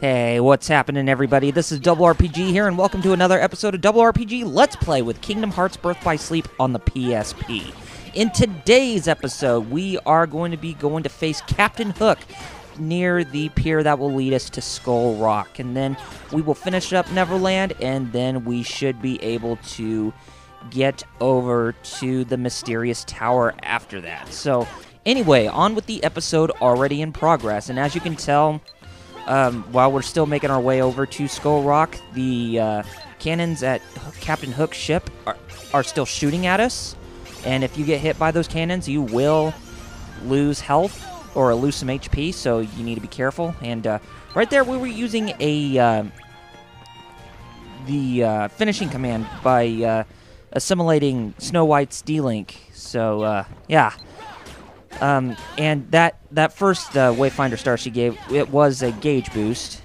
Hey, what's happening, everybody? This is RPG here, and welcome to another episode of RPG Let's Play with Kingdom Hearts Birth by Sleep on the PSP. In today's episode, we are going to face Captain Hook near the pier that will lead us to Skull Rock, and then we will finish up Neverland, and then we should be able to get over to the mysterious tower after that. So, anyway, on with the episode already in progress, and as you can tell, while we're still making our way over to Skull Rock, the cannons at Captain Hook's ship are still shooting at us. And if you get hit by those cannons, you will lose health or lose some HP, so you need to be careful. And right there, we were using the finishing command by assimilating Snow White's D-Link. So, yeah. And that first Wayfinder star she gave, it was a gauge boost.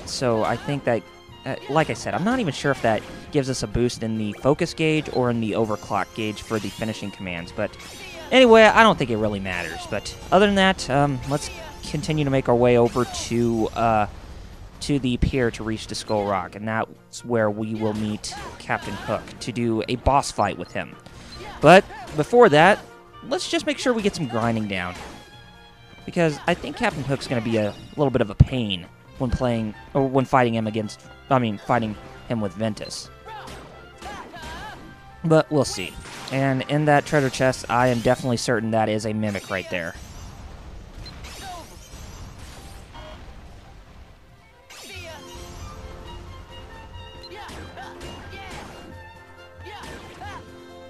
So I think that, like I said, I'm not even sure if that gives us a boost in the focus gauge or in the overclock gauge for the finishing commands. But anyway, I don't think it really matters. But other than that, let's continue to make our way over to the pier to reach the Skull Rock. And that's where we will meet Captain Hook to do a boss fight with him. But before that, let's just make sure we get some grinding down, because I think Captain Hook's going to be a little bit of a pain when playing, or when fighting him fighting him with Ventus. But we'll see. And in that treasure chest, I am definitely certain that is a mimic right there.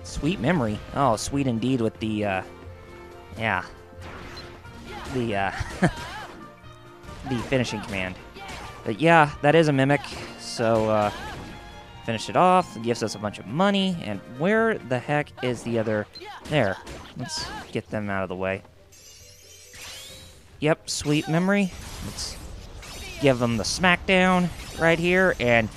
Sweet memory. Oh, sweet indeed with the, the finishing command. But yeah, that is a mimic, so, finish it off. It gives us a bunch of money, and where the heck is the other... There. Let's get them out of the way. Yep, sweet memory. Let's give them the smackdown right here, and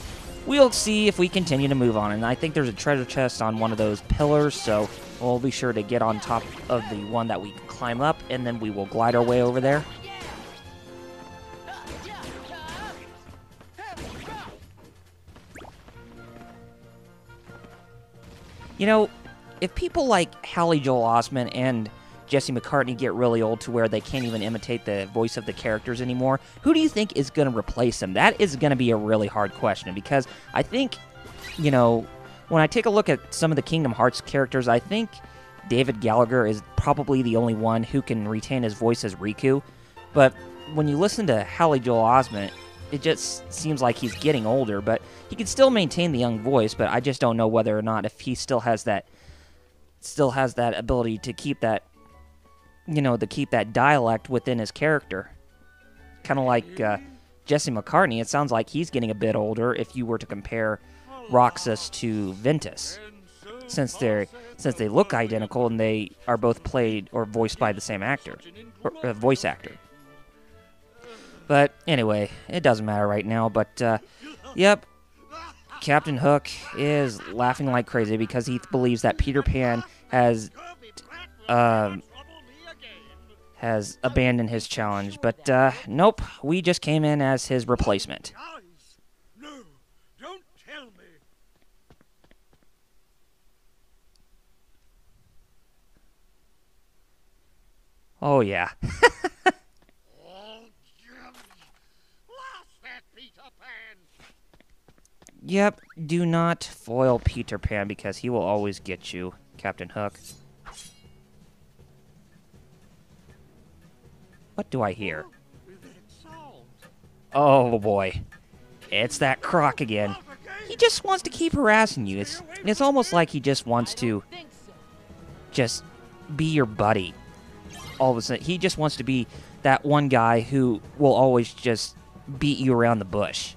we'll see if we continue to move on. And I think there's a treasure chest on one of those pillars, so we'll be sure to get on top of the one that we can climb up, and then we will glide our way over there. You know, if people like Hallie Joel Osment and Jesse McCartney get really old to where they can't even imitate the voice of the characters anymore, who do you think is going to replace them? That is going to be a really hard question, because I think, you know, when I take a look at some of the Kingdom Hearts characters, I think David Gallagher is probably the only one who can retain his voice as Riku. But when you listen to Hallie Joel Osment, it just seems like he's getting older, but he can still maintain the young voice, but I just don't know whether or not if he still has that ability to keep that, you know, to keep that dialect within his character. Kind of like Jesse McCartney, it sounds like he's getting a bit older if you were to compare Roxas to Ventus. Since they look identical and they are both played or voiced by the same actor, or voice actor. But anyway, it doesn't matter right now, but yep, Captain Hook is laughing like crazy because he believes that Peter Pan has abandoned his challenge, but nope, we just came in as his replacement. No, don't tell me. Oh yeah. Yep, do not foil Peter Pan because he will always get you, Captain Hook. What do I hear? Oh boy. It's that Croc again. He just wants to keep harassing you. It's almost like he just wants to just be your buddy. All of a sudden, he just wants to be that one guy who will always just beat you around the bush.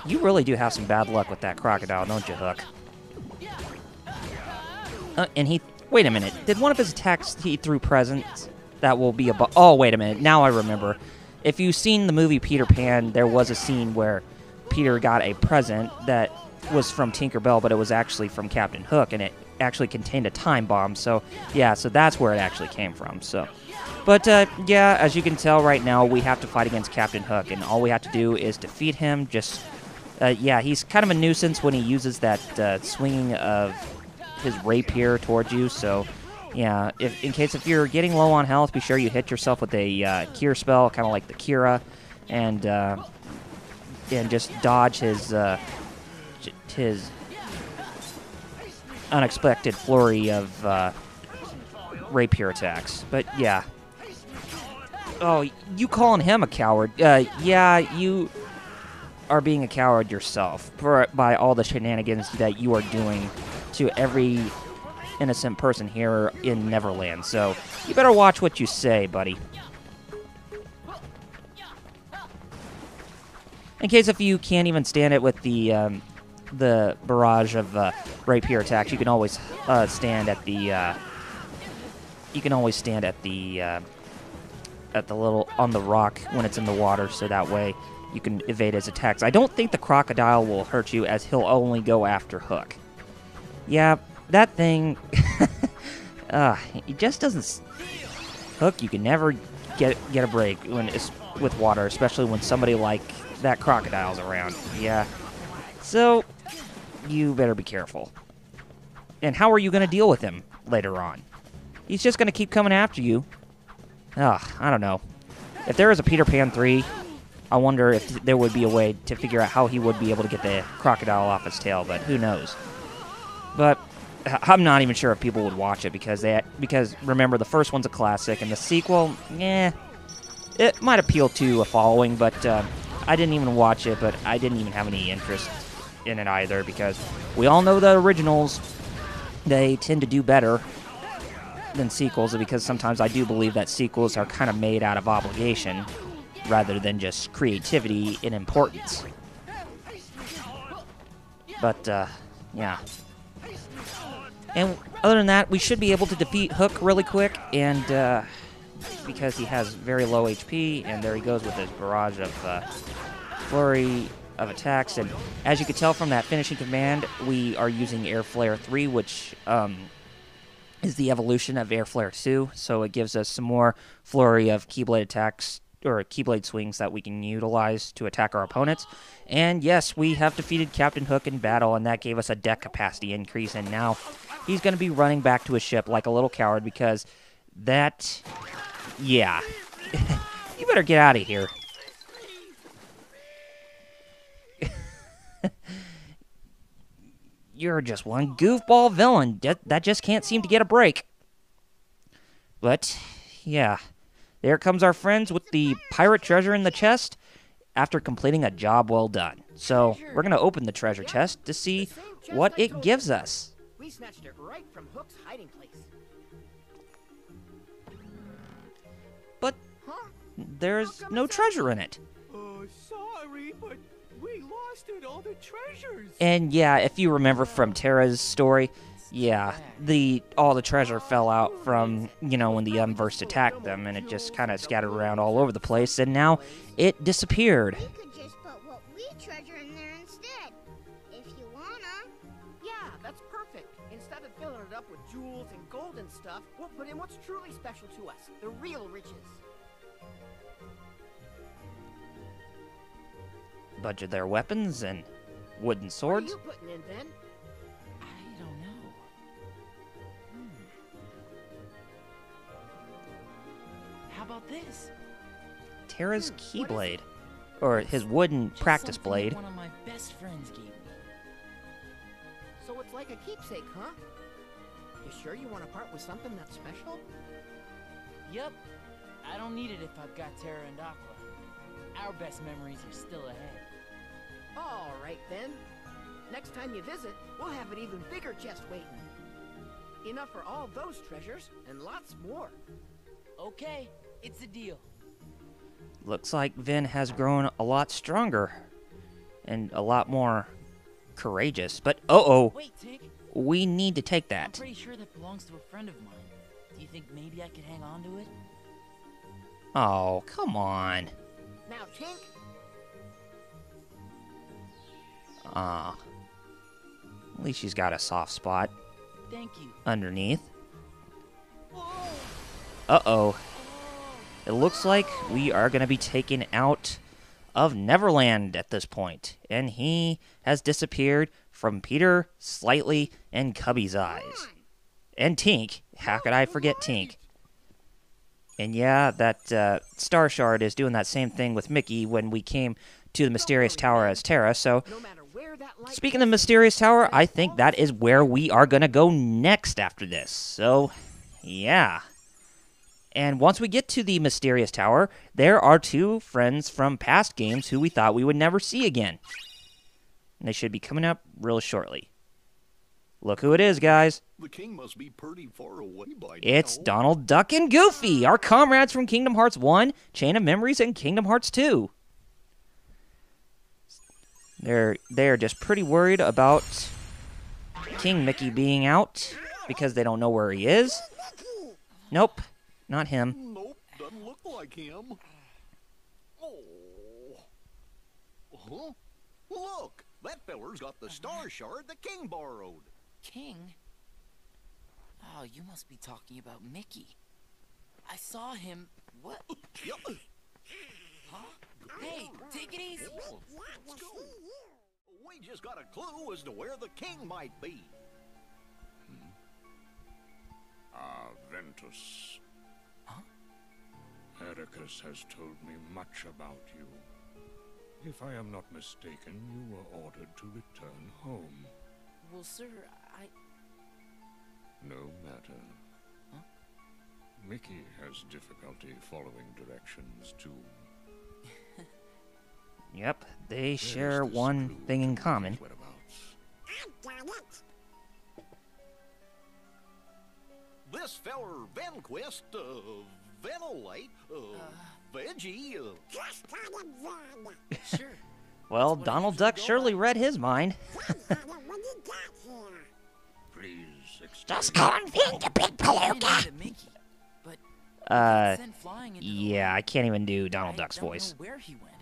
You really do have some bad luck with that crocodile, don't you, Hook? Wait a minute. Did one of his attacks, he threw presents? That will be oh, wait a minute. Now I remember. If you've seen the movie Peter Pan, there was a scene where Peter got a present that was from Tinkerbell, but it was actually from Captain Hook, and it actually contained a time bomb. So, yeah, so that's where it actually came from. So, but, yeah, as you can tell right now, we have to fight against Captain Hook, and all we have to do is defeat him. Just, yeah, he's kind of a nuisance when he uses that swinging of his rapier towards you. So, yeah, if you're getting low on health, be sure you hit yourself with a cure spell, kind of like the Kira, and just dodge his unexpected flurry of rapier attacks. But yeah. Oh, you calling him a coward? Yeah, you are being a coward yourself by all the shenanigans that you are doing to every innocent person here in Neverland. So you better watch what you say, buddy. In case if you can't even stand it with the barrage of rapier attacks, you can always stand at the little on the rock when it's in the water, so that way you can evade his attacks. I don't think the crocodile will hurt you, as he'll only go after Hook. Yeah, that thing, it just doesn't. Hook, you can never get a break when it's with water, especially when somebody like that crocodile's around. Yeah, so you better be careful. And how are you going to deal with him later on? He's just going to keep coming after you. I don't know. If there is a Peter Pan 3, I wonder if there would be a way to figure out how he would be able to get the crocodile off his tail, but who knows. But I'm not even sure if people would watch it because remember, the first one's a classic, and the sequel, it might appeal to a following, but I didn't even watch it, but I didn't even have any interest in it either, because we all know the originals, they tend to do better than sequels, because sometimes I do believe that sequels are kind of made out of obligation rather than just creativity and importance. But, yeah. And other than that, we should be able to defeat Hook really quick, and because he has very low HP, and there he goes with his barrage of flurry of attacks. And as you can tell from that finishing command, we are using Air Flare 3, which is the evolution of Air Flare 2, so it gives us some more flurry of Keyblade attacks, or Keyblade swings that we can utilize to attack our opponents. And yes, we have defeated Captain Hook in battle, and that gave us a deck capacity increase, and now he's going to be running back to his ship like a little coward, because that, yeah. You better get out of here. You're just one goofball villain that just can't seem to get a break. But, yeah. There comes our friends with the pirate treasure in the chest after completing a job well done. So, we're going to open the treasure chest to see what it gives us. We snatched it right from Hook's hiding place. But there's no treasure in it. Sorry, but we lost it, all the treasures. And yeah, if you remember from Terra's story, yeah, all the treasure fell out from, when the Umverse attacked them, and it just kind of scattered around all over the place, and now it disappeared. We could just put what we treasure in there instead, if you wanna. Yeah, that's perfect. Instead of filling it up with jewels and gold and stuff, we'll put in what's truly special to us, the real riches. Bunch of their weapons and wooden swords. What are you putting in, Ben? I don't know. How about this? Terra's Keyblade, or his wooden Just practice something blade. One of my best friends gave me. So it's like a keepsake, huh? You sure you want to part with something that's special? Yep. I don't need it if I've got Terra and Aqua. Our best memories are still ahead. All right, then. Next time you visit, we'll have an even bigger chest waiting. Enough for all those treasures, and lots more. Okay, it's a deal. Looks like Vin has grown a lot stronger and a lot more courageous. But, Wait, Tink. we need to take I'm that. pretty sure that belongs to a friend of mine. Do you think maybe I could hang on to it? Oh, come on. Now, Tink, At least she's got a soft spot. Thank you. underneath. Uh-oh. It looks like we are going to be taken out of Neverland at this point, and he has disappeared from Peter, Slightly, and Cubby's eyes. And Tink. How could I forget Tink? And yeah, that Star Shard is doing that same thing with Mickey when we came to the Mysterious Tower as Terra, so No matter where that light speaking of the Mysterious Tower, I think that is where we are going to go next after this. So, yeah. And once we get to the Mysterious Tower, there are two friends from past games who we thought we would never see again. And they should be coming up real shortly. Look who it is, guys. The king must be pretty far away by It's now. Donald Duck and Goofy, our comrades from Kingdom Hearts 1, Chain of Memories, and Kingdom Hearts 2. They're just pretty worried about King Mickey being out because they don't know where he is. Nope, not him. Nope, doesn't look like him. Oh. Huh? Look, that feller's got the star shard the king borrowed. King? Oh, you must be talking about Mickey. I saw him. What? Yep. Huh? Hey, take it easy. Let's go. We just got a clue as to where the king might be. Ventus. Huh? Ericus has told me much about you. If I am not mistaken, you were ordered to return home. Well, sir, No matter. Huh? Mickey has difficulty following directions, too. Yep, they Where share is this one clue thing in to common. Mickey's whereabouts? This feller Venquist, Venolite, Veggie, sure. Well, what I Donald usually Duck go surely by. read his mind. Please Just explain. call him Vin, you big I ran palooka. into Mickey, but he got sent flying into the Yeah, I lake. can't even do Donald I Duck's don't voice. know where he went.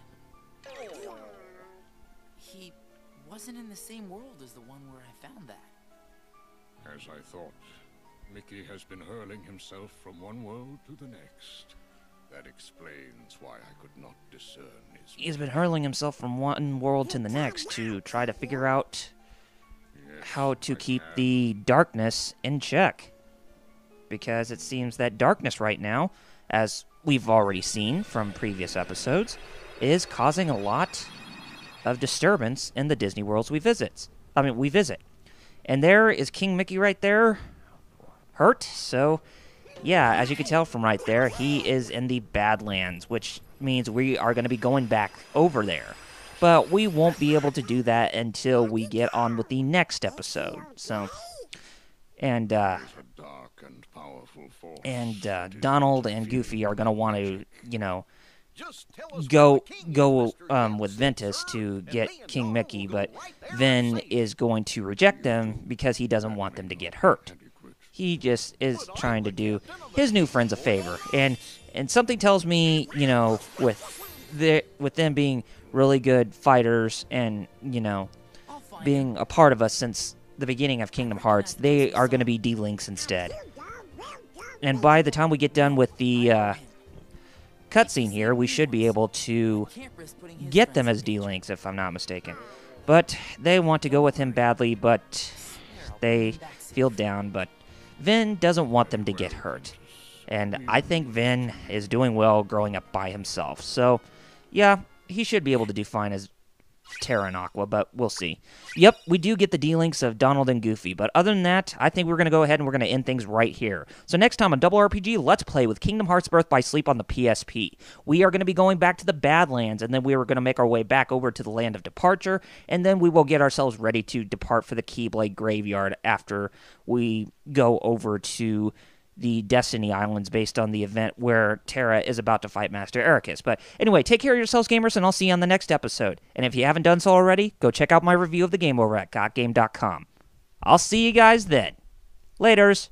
He wasn't in the same world as the one where I found that. As I thought, Mickey has been hurling himself from one world to the next. That explains why I could not discern his... He's been hurling himself from one world to the next to try to figure out Yes, how to I keep can. the darkness in check. Because it seems that darkness right now, as we've already seen from previous episodes, is causing a lot of disturbance in the Disney worlds we visit. And there is King Mickey right there, hurt. So, yeah, as you can tell from right there, he is in the Badlands, which means we are going to be going back over there. But we won't be able to do that until we get on with the next episode. So, and There's a dark and powerful force that is Donald and interfering Goofy are going to with want magic. to, just tell us go where the king is, Mr. with Yes, Ventus sir, to and get me and King Donald Mickey, will but go right there and Vin save is going to reject them because he doesn't want them to get hurt. He just is trying to do his new friends a favor, and something tells me, with them being really good fighters and I'll find being a part of us since the beginning of Kingdom Hearts, they are going to be D-Links instead. And by the time we get done with the cutscene here, we should be able to Can't risk putting his get them friends as in danger. D-Links, if I'm not mistaken. But they want to go with him badly, but they feel down. But Vin doesn't want them to get hurt. And I think Vin is doing well growing up by himself. So, yeah, he should be able to do fine as Terra and Aqua, but we'll see. Yep, we do get the D-Links of Donald and Goofy, but other than that, I think we're going to go ahead and we're going to end things right here. So next time on Double RPG, let's play with Kingdom Hearts Birth by Sleep on the PSP. We are going to be going back to the Badlands, and then we are going to make our way back over to the Land of Departure, and then we will get ourselves ready to depart for the Keyblade Graveyard after we go over to the Destiny Islands based on the event where Terra is about to fight Master Ericus. But anyway, take care of yourselves, gamers, and I'll see you on the next episode. And if you haven't done so already, go check out my review of the game over at gotgame.com. I'll see you guys then. Laters.